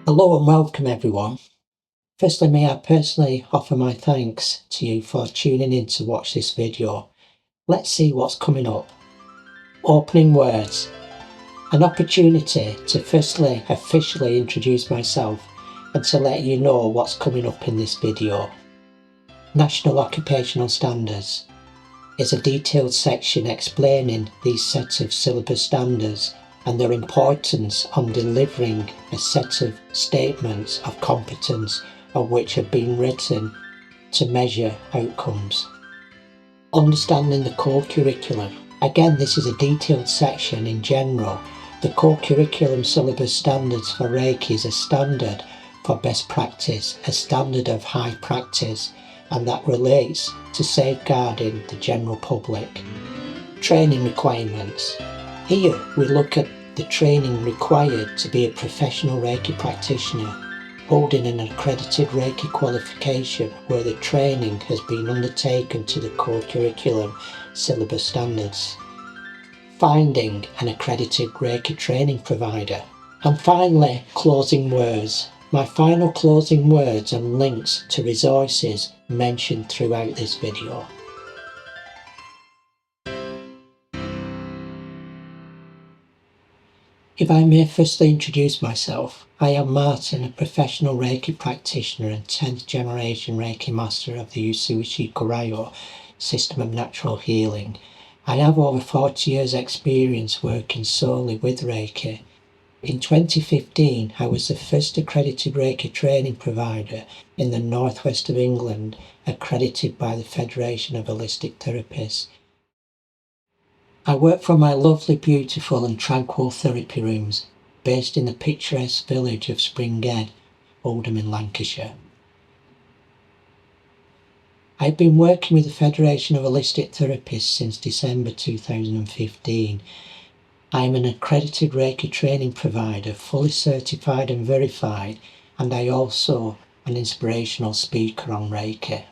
Hello and welcome everyone. Firstly, may I personally offer my thanks to you for tuning in to watch this video. Let's see what's coming up. Opening words. An opportunity to firstly officially introduce myself and to let you know what's coming up in this video. National Occupational Standards is a detailed section explaining these sets of syllabus standards and their importance on delivering a set of statements of competence of which have been written to measure outcomes. Understanding the core curriculum. Again, this is a detailed section in general. The core curriculum syllabus standards for Reiki is a standard for best practice, a standard of high practice, and that relates to safeguarding the general public. Training requirements. Here we look at the training required to be a professional Reiki practitioner, holding an accredited Reiki qualification where the training has been undertaken to the core curriculum syllabus standards. Finding an accredited Reiki training provider. And finally, closing words. My final closing words and links to resources mentioned throughout this video. If I may firstly introduce myself, I am Martin, a professional Reiki practitioner and 10th generation Reiki master of the Usui Ryo system of natural healing. I have over 40 years experience working solely with Reiki. In 2015, I was the first accredited Reiki training provider in the northwest of England, accredited by the Federation of Holistic Therapists. I work from my lovely, beautiful and tranquil therapy rooms, based in the picturesque village of Springhead, Oldham in Lancashire. I've been working with the Federation of Holistic Therapists since December 2015. I am an accredited Reiki training provider, fully certified and verified, and I also an inspirational speaker on Reiki.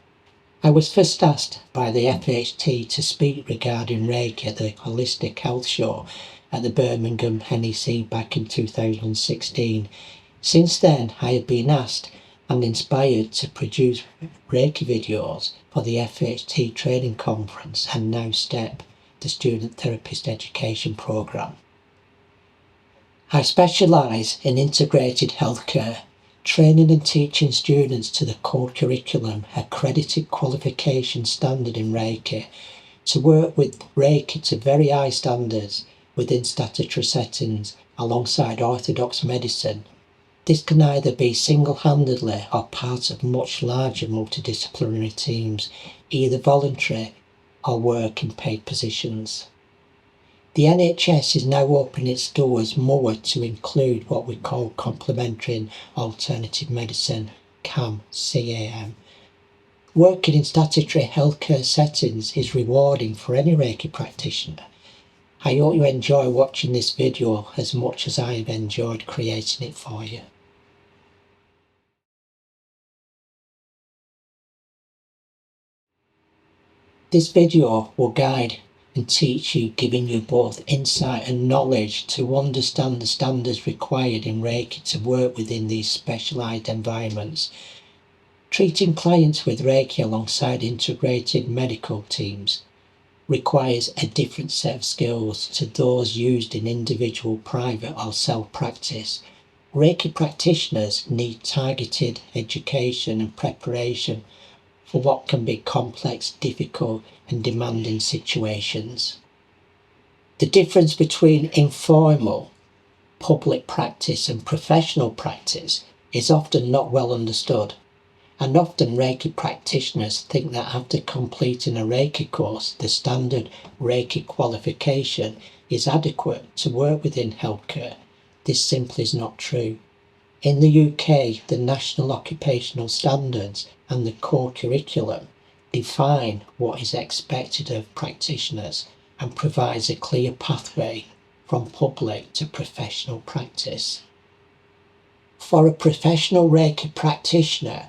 I was first asked by the FHT to speak regarding Reiki at the Holistic Health Show at the Birmingham NEC back in 2016. Since then, I have been asked and inspired to produce Reiki videos for the FHT Training Conference and now STEP, the Student Therapist Education Programme. I specialise in integrated healthcare, training and teaching students to the core curriculum accredited qualification standard in Reiki, to work with Reiki to very high standards within statutory settings alongside orthodox medicine. This can either be single-handedly or part of much larger multidisciplinary teams, either voluntary or work in paid positions. The NHS is now opening its doors more to include what we call complementary and alternative medicine, CAM. Working in statutory healthcare settings is rewarding for any Reiki practitioner. I hope you enjoy watching this video as much as I have enjoyed creating it for you. This video will guide and teach you, giving you both insight and knowledge to understand the standards required in Reiki to work within these specialised environments. Treating clients with Reiki alongside integrated medical teams requires a different set of skills to those used in individual private or self-practice. Reiki practitioners need targeted education and preparation for what can be complex, difficult and demanding situations. The difference between informal, public practice and professional practice is often not well understood, and often Reiki practitioners think that after completing a Reiki course, the standard Reiki qualification is adequate to work within healthcare. This simply is not true. In the UK, the National Occupational Standards and the core curriculum define what is expected of practitioners and provides a clear pathway from public to professional practice. For a professional Reiki practitioner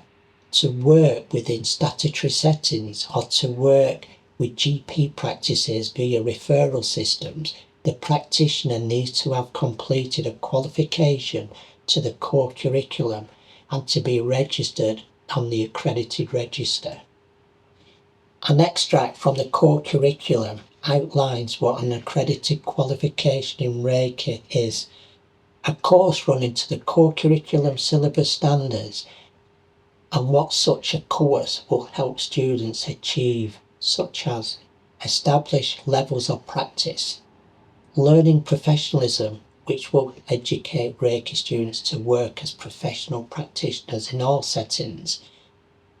to work within statutory settings or to work with GP practices via referral systems, the practitioner needs to have completed a qualification to the core curriculum and to be registered on the accredited register. An extract from the core curriculum outlines what an accredited qualification in Reiki is: a course running to the core curriculum syllabus standards and what such a course will help students achieve, such as establish levels of practice, learning professionalism, which will educate Reiki students to work as professional practitioners in all settings.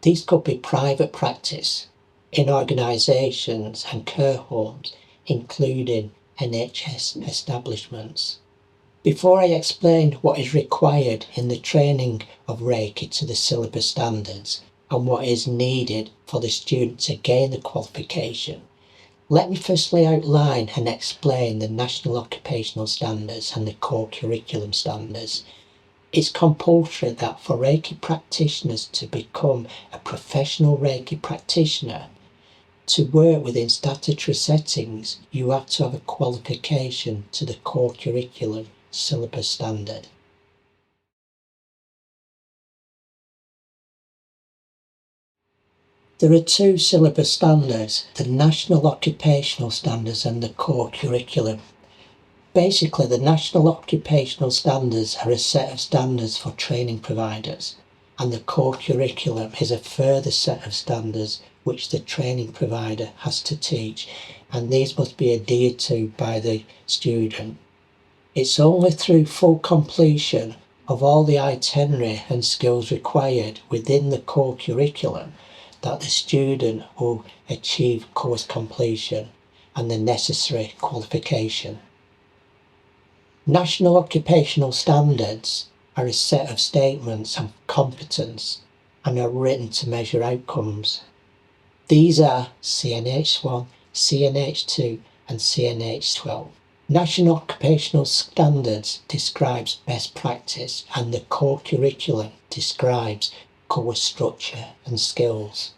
These could be private practice, in organisations and care homes, including NHS establishments. Before I explain what is required in the training of Reiki to the syllabus standards and what is needed for the student to gain the qualification, let me firstly outline and explain the National Occupational Standards and the core curriculum standards. It's compulsory that for Reiki practitioners to become a professional Reiki practitioner, to work within statutory settings, you have to have a qualification to the core curriculum syllabus standard. There are two syllabus standards, the National Occupational Standards and the core curriculum. Basically, the National Occupational Standards are a set of standards for training providers, and the core curriculum is a further set of standards which the training provider has to teach, and these must be adhered to by the student. It's only through full completion of all the itinerary and skills required within the core curriculum that the student will achieve course completion and the necessary qualification. National Occupational Standards are a set of statements of competence and are written to measure outcomes. These are CNH1, CNH2 and CNH12. National Occupational Standards describes best practice and the core curriculum describes course structure and skills.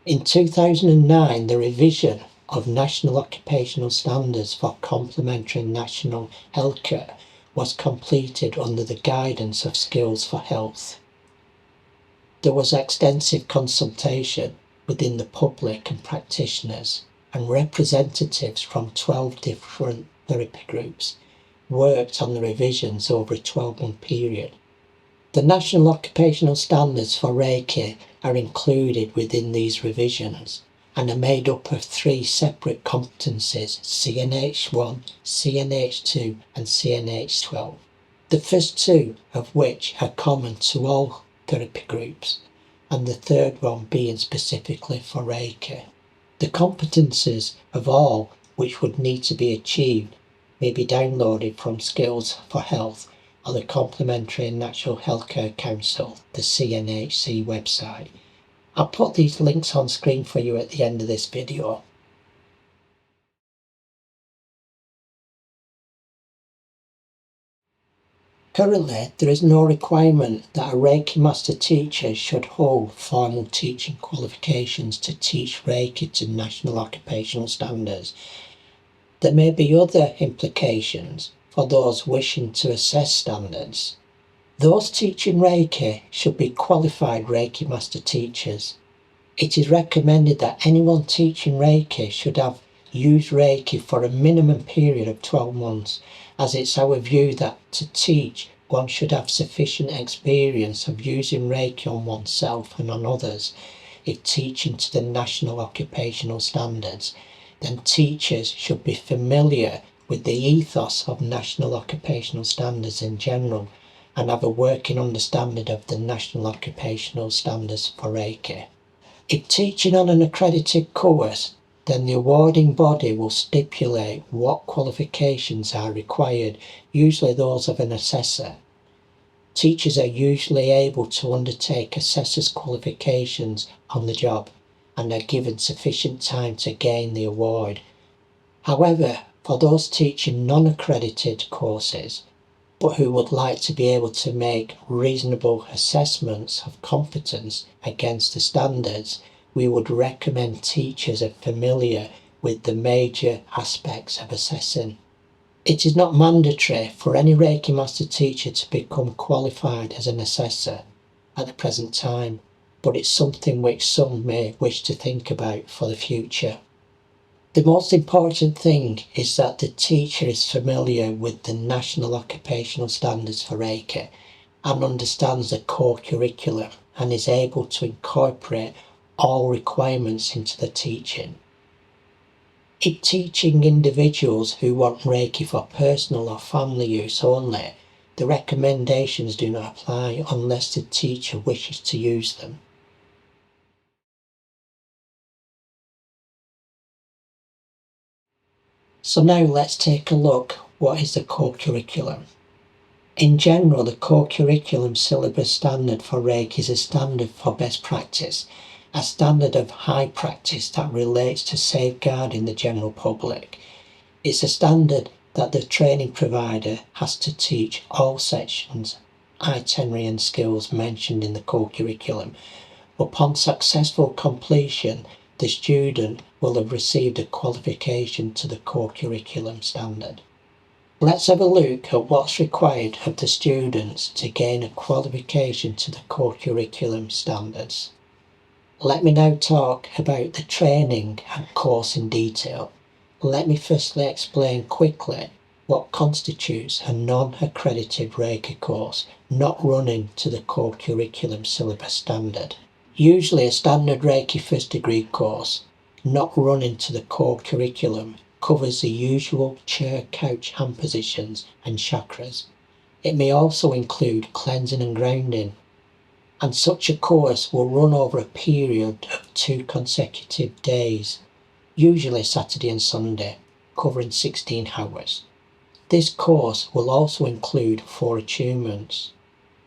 In 2009, the revision of National Occupational Standards for Complementary National Healthcare was completed under the guidance of Skills for Health. There was extensive consultation within the public and practitioners, and representatives from 12 different therapy groups worked on the revisions over a 12-month period. The National Occupational Standards for Reiki are included within these revisions and are made up of 3 separate competencies: CNH1, CNH2 and CNH12. The first 2 of which are common to all therapy groups, and the third one being specifically for Reiki. The competencies of all which would need to be achieved may be downloaded from Skills for Health or the Complementary and Natural Healthcare Council, the CNHC website. I'll put these links on screen for you at the end of this video. Currently, there is no requirement that a Reiki Master Teacher should hold formal teaching qualifications to teach Reiki to National Occupational Standards. There may be other implications for those wishing to assess standards. Those teaching Reiki should be qualified Reiki Master Teachers. It is recommended that anyone teaching Reiki should have used Reiki for a minimum period of 12 months, as it's our view that to teach, one should have sufficient experience of using Reiki on oneself and on others. If teaching to the National Occupational Standards, then teachers should be familiar with the ethos of National Occupational Standards in general and have a working understanding of the National Occupational Standards for Reiki. If teaching on an accredited course, then the awarding body will stipulate what qualifications are required, usually those of an assessor. Teachers are usually able to undertake assessor's qualifications on the job and are given sufficient time to gain the award. However, for those teaching non-accredited courses, but who would like to be able to make reasonable assessments of competence against the standards, we would recommend teachers are familiar with the major aspects of assessing. It is not mandatory for any Reiki Master teacher to become qualified as an assessor at the present time, but it's something which some may wish to think about for the future. The most important thing is that the teacher is familiar with the National Occupational Standards for Reiki and understands the core curriculum and is able to incorporate all requirements into the teaching. In teaching individuals who want Reiki for personal or family use only, the recommendations do not apply unless the teacher wishes to use them. So now let's take a look. What is the core curriculum? In general, the core curriculum syllabus standard for Reiki is a standard for best practice, a standard of high practice that relates to safeguarding the general public. It's a standard that the training provider has to teach all sections, itinerary and skills mentioned in the core curriculum. Upon successful completion, the student will have received a qualification to the core curriculum standard. Let's have a look at what's required of the students to gain a qualification to the core curriculum standards. Let me now talk about the training and course in detail. Let me firstly explain quickly what constitutes a non-accredited Reiki course not running to the core curriculum syllabus standard. Usually a standard Reiki first degree course, not running to the core curriculum, covers the usual chair, couch, hand positions and chakras. It may also include cleansing and grounding, and such a course will run over a period of 2 consecutive days, usually Saturday and Sunday, covering 16 hours. This course will also include 4 attunements.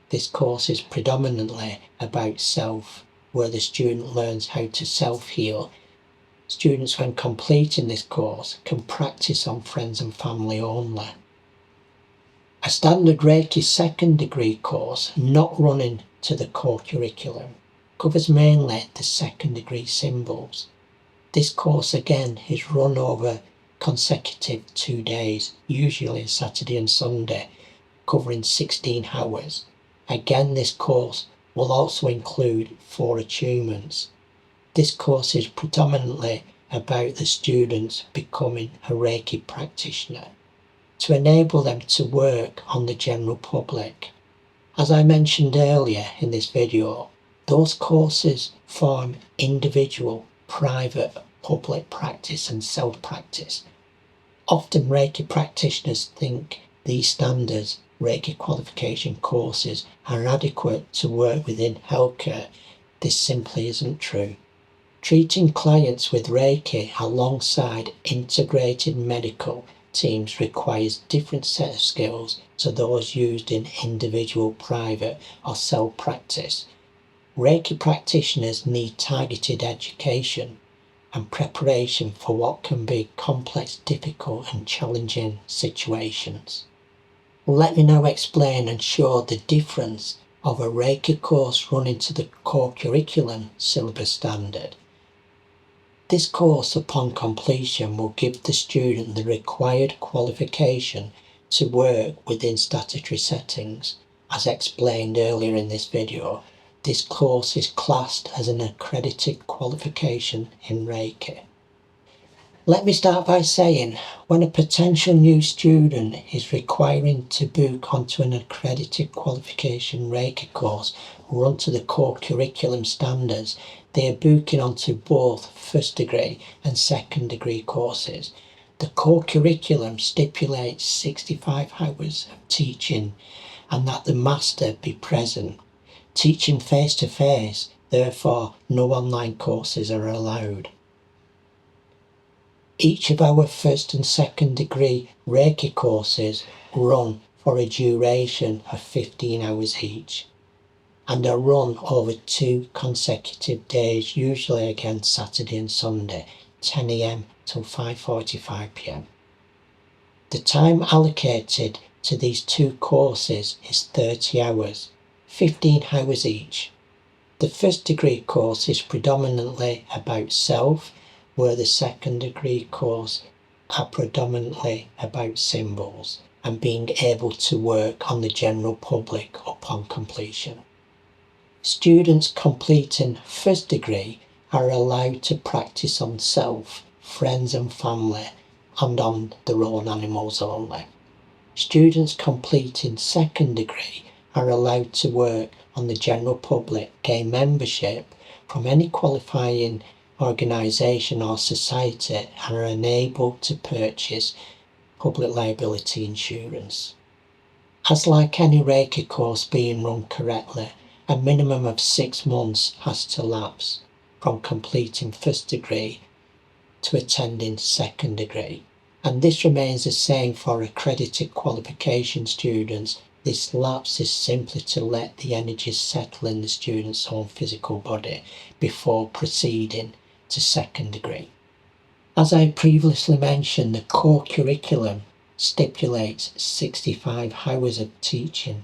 This course is predominantly about self, where the student learns how to self-heal. Students, when completing this course, can practice on friends and family only. A standard Reiki second degree course, not running to the core curriculum, covers mainly the second degree symbols. This course again is run over consecutive 2 days, usually Saturday and Sunday, covering 16 hours. Again, this course will also include 4 attunements. This course is predominantly about the students becoming a Reiki practitioner to enable them to work on the general public. As I mentioned earlier in this video, those courses form individual, private, public practice and self-practice. Often Reiki practitioners think these standards Reiki qualification courses are adequate to work within healthcare. This simply isn't true. Treating clients with Reiki alongside integrated medical teams requires different set of skills to those used in individual, private or self-practice. Reiki practitioners need targeted education and preparation for what can be complex, difficult and challenging situations. Let me now explain and show the difference of a Reiki course running to the core curriculum syllabus standard. This course, upon completion, will give the student the required qualification to work within statutory settings. As explained earlier in this video, this course is classed as an accredited qualification in Reiki. Let me start by saying, when a potential new student is requiring to book onto an accredited qualification Reiki course run to the core curriculum standards, they are booking onto both first degree and second degree courses. The core curriculum stipulates 65 hours of teaching and that the master be present, teaching face to face, therefore no online courses are allowed. Each of our first and second degree Reiki courses run for a duration of 15 hours each and are run over 2 consecutive days, usually again Saturday and Sunday, 10 AM till 5:45 PM. The time allocated to these 2 courses is 30 hours, 15 hours each. The first degree course is predominantly about self, where the second degree course are predominantly about symbols and being able to work on the general public upon completion. Students completing first degree are allowed to practice on self, friends and family, and on their own animals only. Students completing second degree are allowed to work on the general public, gain membership from any qualifying organisation or society, and are enabled to purchase public liability insurance. As like any Reiki course being run correctly, a minimum of 6 months has to lapse from completing first degree to attending second degree. And this remains the same for accredited qualification students. This lapse is simply to let the energies settle in the student's own physical body before proceeding to second degree. As I previously mentioned, the core curriculum stipulates 65 hours of teaching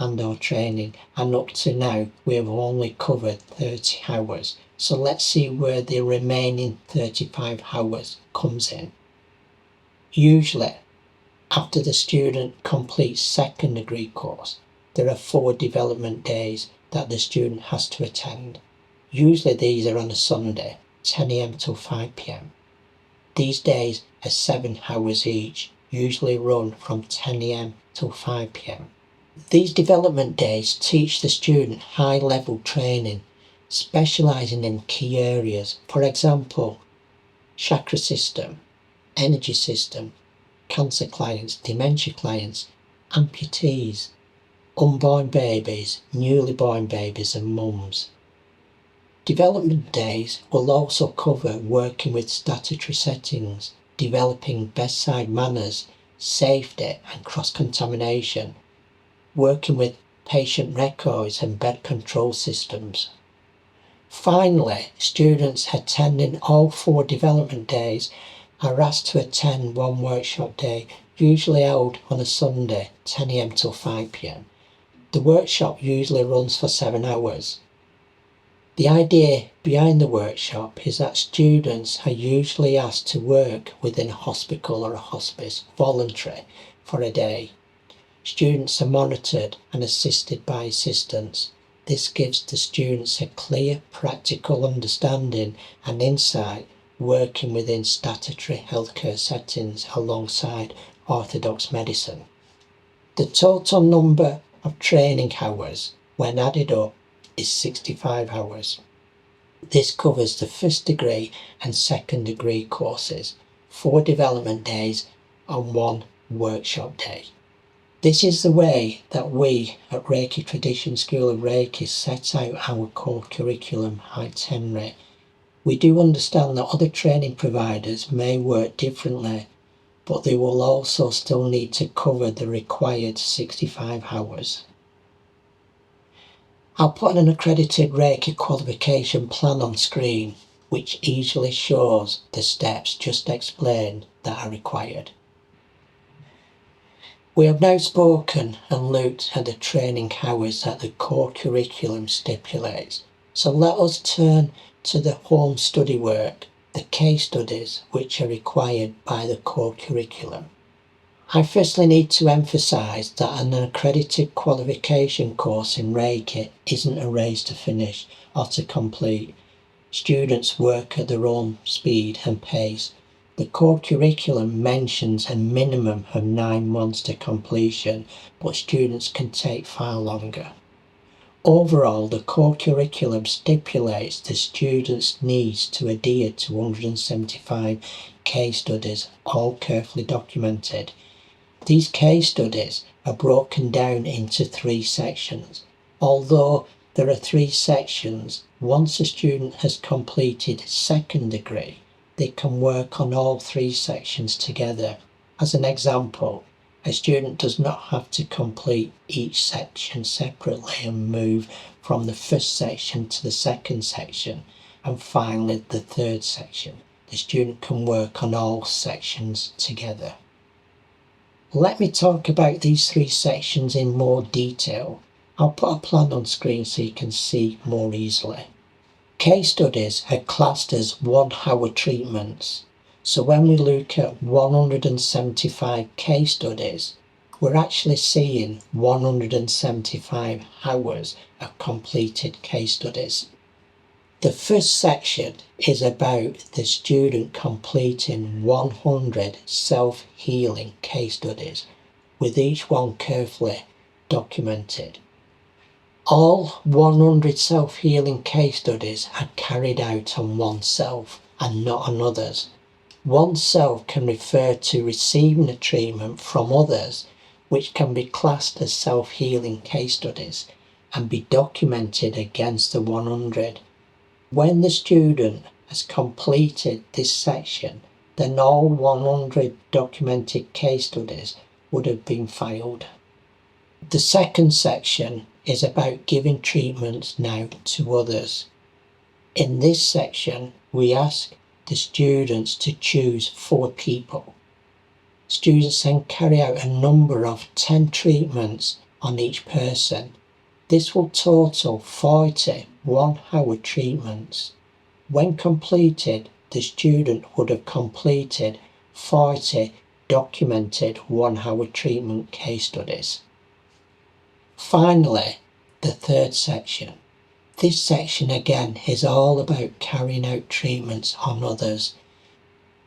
and or training, and up to now we have only covered 30 hours. So let's see where the remaining 35 hours comes in. Usually, after the student completes second degree course, there are 4 development days that the student has to attend. Usually these are on a Sunday, 10 AM till 5 PM. These days are 7 hours each, usually run from 10 AM till 5 PM. These development days teach the student high-level training, specialising in key areas, for example, chakra system, energy system, cancer clients, dementia clients, amputees, unborn babies, newly born babies and mums. Development days will also cover working with statutory settings, developing bedside manners, safety and cross-contamination, working with patient records and bed control systems. Finally, students attending all 4 development days are asked to attend 1 workshop day, usually held on a Sunday, 10 AM till 5 PM. The workshop usually runs for 7 hours. The idea behind the workshop is that students are usually asked to work within a hospital or a hospice, voluntary, for a day. Students are monitored and assisted by assistants. This gives the students a clear, practical understanding and insight working within statutory healthcare settings alongside orthodox medicine. The total number of training hours, when added up, is 65 hours. This covers the first degree and second degree courses, 4 development days and 1 workshop day. This is the way that we at Reiki Tradition School of Reiki set out our core curriculum itinerary. We do understand that other training providers may work differently, but they will also still need to cover the required 65 hours. I'll put an accredited Reiki qualification plan on screen, which easily shows the steps just explained that are required. We have now spoken and looked at the training hours that the core curriculum stipulates. So let us turn to the home study work, the case studies which are required by the core curriculum. I firstly need to emphasise that an accredited qualification course in Reiki isn't a race to finish or to complete. Students work at their own speed and pace. The core curriculum mentions a minimum of 9 months to completion, but students can take far longer. Overall, the core curriculum stipulates the students needs to adhere to 175 case studies, all carefully documented. These case studies are broken down into 3 sections. Although there are 3 sections, once a student has completed second degree, they can work on all 3 sections together. As an example, a student does not have to complete each section separately and move from the first section to the second section and finally the third section. The student can work on all sections together. Let me talk about these 3 sections in more detail. I'll put a plan on screen so you can see more easily. Case studies are classed as 1-hour treatments. So when we look at 175 case studies, we're actually seeing 175 hours of completed case studies. The first section is about the student completing 100 self-healing case studies, with each one carefully documented. All 100 self-healing case studies are carried out on oneself and not on others. Oneself can refer to receiving a treatment from others, which can be classed as self-healing case studies and be documented against the 100. When the student has completed this section, then all 100 documented case studies would have been filed. The second section is about giving treatments now to others. In this section, we ask the students to choose 4 people. Students then carry out a number of 10 treatments on each person. This will total 40 1-hour treatments. When completed, the student would have completed 40 documented 1-hour treatment case studies. Finally, the third section. This section again is all about carrying out treatments on others.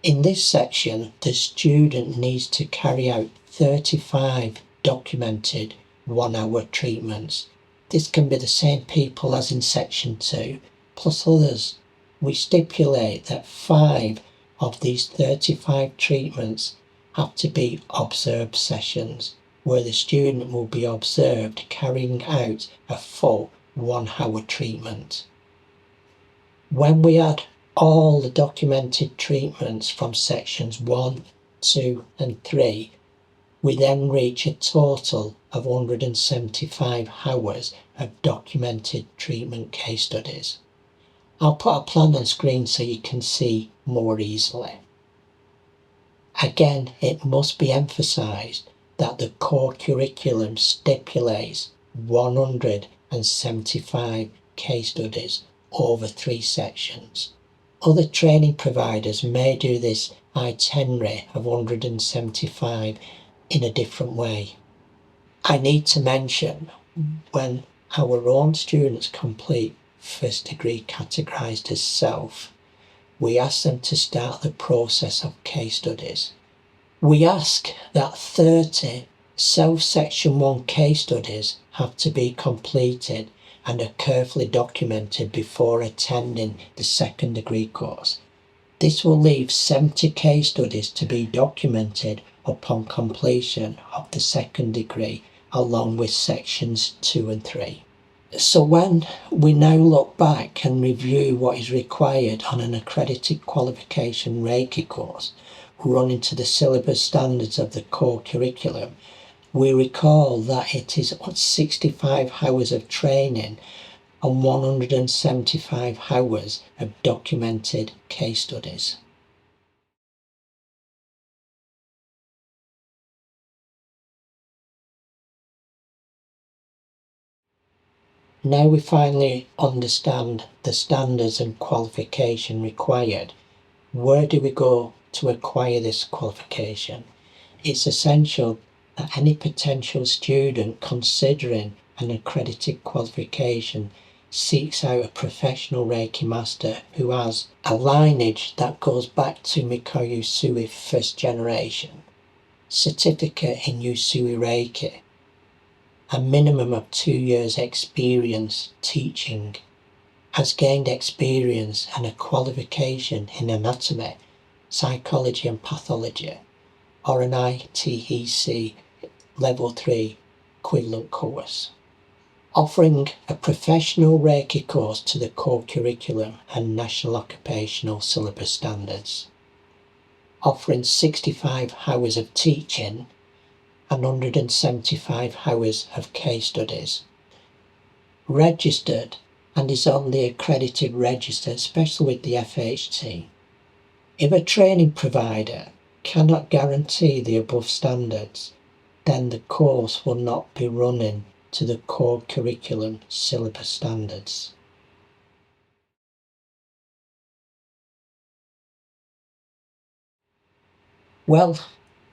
In this section, the student needs to carry out 35 documented 1-hour treatments. This can be the same people as in section 2, plus others. We stipulate that 5 of these 35 treatments have to be observed sessions, where the student will be observed carrying out a full 1-hour treatment. When we add all the documented treatments from sections 1, 2 and 3, we then reach a total of 175 hours of documented treatment case studies. I'll put a plan on screen so you can see more easily. Again, it must be emphasised that the core curriculum stipulates 175 case studies over 3 sections. Other training providers may do this itinerary of 175 in a different way. I need to mention, when our own students complete first degree categorised as self, we ask them to start the process of case studies. We ask that 30 self-section 1 case studies have to be completed and are carefully documented before attending the second degree course. This will leave 70 case studies to be documented upon completion of the second degree, along with sections 2 and 3. So when we now look back and review what is required on an accredited qualification Reiki course running to the syllabus standards of the core curriculum, we recall that it is 65 hours of training and 175 hours of documented case studies. Now we finally understand the standards and qualification required. Where do we go to acquire this qualification? It's essential that any potential student considering an accredited qualification seeks out a professional Reiki master who has a lineage that goes back to Mikoyo Usui first generation, certificate in Usui Reiki, a minimum of 2 years experience teaching, has gained experience and a qualification in anatomy, psychology and pathology, or an ITEC Level 3 equivalent course. Offering a professional Reiki course to the core curriculum and National Occupational Syllabus Standards. Offering 65 hours of teaching and 175 hours of case studies. Registered and is on the accredited register, especially with the FHT. If a training provider cannot guarantee the above standards, then the course will not be running to the core curriculum syllabus standards. Well,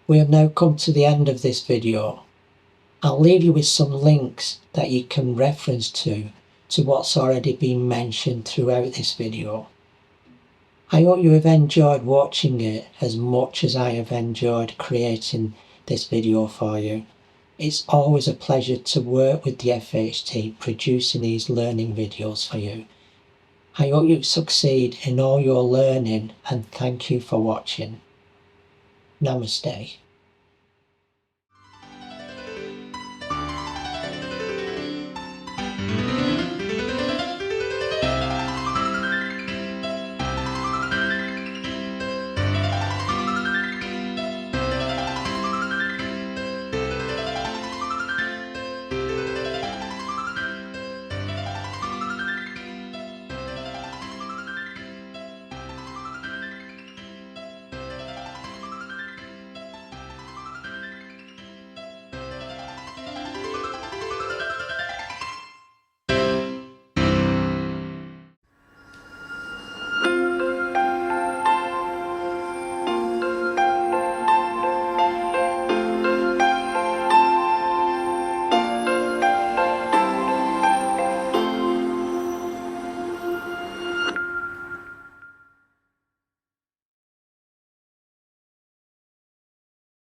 we have now come to the end of this video. I'll leave you with some links that you can reference to what's already been mentioned throughout this video. I hope you have enjoyed watching it as much as I have enjoyed creating this video for you. It's always a pleasure to work with the FHT producing these learning videos for you. I hope you succeed in all your learning and thank you for watching. Namaste.